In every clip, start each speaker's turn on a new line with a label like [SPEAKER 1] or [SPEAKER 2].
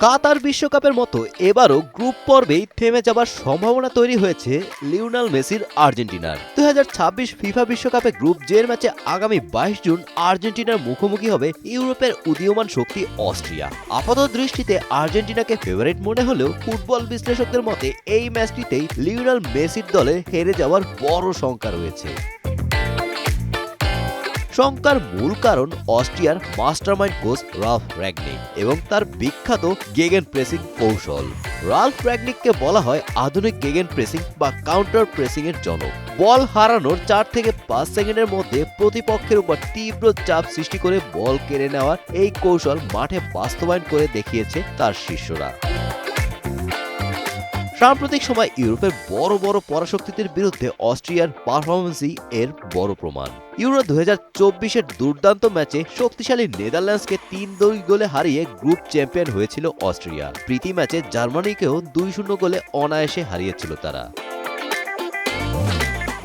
[SPEAKER 1] কাতার বিশ্বকাপের মতো এবারও গ্রুপ পর্বেই থেমে যাবার সম্ভাবনা তৈরি হয়েছে লিওনেল মেসির আর্জেন্টিনার। 2026 ফিফা বিশ্বকাপে গ্রুপ জের ম্যাচে আগামী 22 জুন আর্জেন্টিনার মুখোমুখি হবে ইউরোপের উদীয়মান শক্তি অস্ট্রিয়া। আপাত দৃষ্টিতে আর্জেন্টিনাকে ফেভারিট মনে হলেও ফুটবল বিশ্লেষকদের মতে এই ম্যাচটিতেই লিওনেল মেসির দলে হেরে যাওয়ার বড় শঙ্কা রয়েছে। শঙ্কার মূল কারণ অস্ট্রিয়ার মাস্টারমাইন্ড কোচ রাল্ফ র্যাগনিক এবং তার বিখ্যাত গেগেন প্রেসিং কৌশল। রাল্ফ র্যাগনিককে বলা হয় আধুনিক গেগেন প্রেসিং বা কাউন্টার প্রেসিং এর জনক। বল হারানোর 4 থেকে 5 সেকেন্ডের মধ্যে প্রতিপক্ষের উপর তীব্র চাপ সৃষ্টি করে বল কেড়ে নেওয়ার এই কৌশল মাঠে বাস্তবায়ন করে দেখিয়েছে তার শিষ্যরা। সাম্প্রতিক সময় ইউরোপের বড় বড় পরাশক্তিদের বিরুদ্ধে অস্ট্রিয়ার পারফরমেন্সই এর বড় প্রমাণ। ইউরো 2024-এর দুর্দান্ত ম্যাচে শক্তিশালী নেদারল্যান্ডসকে 3-2 গোলে হারিয়ে গ্রুপ চ্যাম্পিয়ন হয়েছিল অস্ট্রিয়া। প্রীতি ম্যাচে জার্মানিকেও 2-0 গোলে অনায়াসে হারিয়েছিল তারা।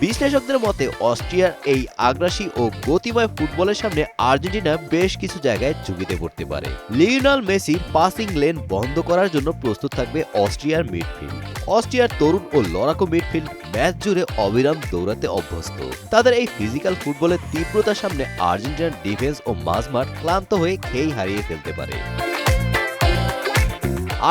[SPEAKER 1] বিশ্লেষকদের মতে অস্ট্রিয়ার এই আগ্রাসী ও গতিময় ফুটবলের সামনে আর্জেন্টিনা বেশ কিছু জায়গায় ঝুঁকিতে পড়তে পারে। লিওনেল মেসির পাসিং লেন বন্ধ করার জন্য প্রস্তুত থাকবে অস্ট্রিয়ার মিডফিল্ড। অস্ট্রিয়ার তরুণ ও লড়াকু মিডফিল্ড ম্যাচ জুড়ে অবিরাম দৌড়াতে অভ্যস্ত। তাদের এই ফিজিক্যাল ফুটবলের তীব্রতার সামনে আর্জেন্টিনার ডিফেন্স ও মাঝমাঠ ক্লান্ত হয়ে খেই হারিয়ে ফেলতে পারে।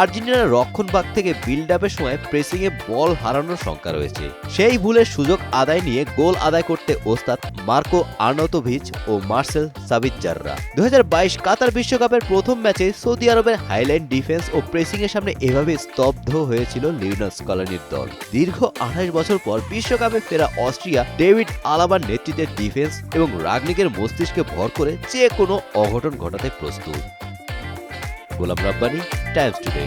[SPEAKER 1] আর্জেন্টিনার রক্ষণভাগ থেকে বিল্ড আপের সময় প্রেসিং এ বল হারানোর শঙ্কা রয়েছে। সেই ভুলের সুযোগ আদায় নিয়ে গোল আদায় করতে ওস্তাদ মার্কো আর্নাউতোভিচ ও মার্সেল সাবিৎজাররা। 2022 কাতার বিশ্বকাপের প্রথম ম্যাচে সৌদি আরবের হাইলাইন ডিফেন্স ও প্রেসিং এর সামনে এভাবে স্তব্ধ হয়েছিল লিওনেল স্কলানির দল। দীর্ঘ 28 বছর পর বিশ্বকাপে ফেরা অস্ট্রিয়া ডেভিড আলাবার নেতৃত্বের ডিফেন্স এবং রাগনিকের মস্তিষ্কে ভর করে যে কোনো অঘটন ঘটাতে প্রস্তুত। গোলাম রাব্বানি, টাইমস টুডে।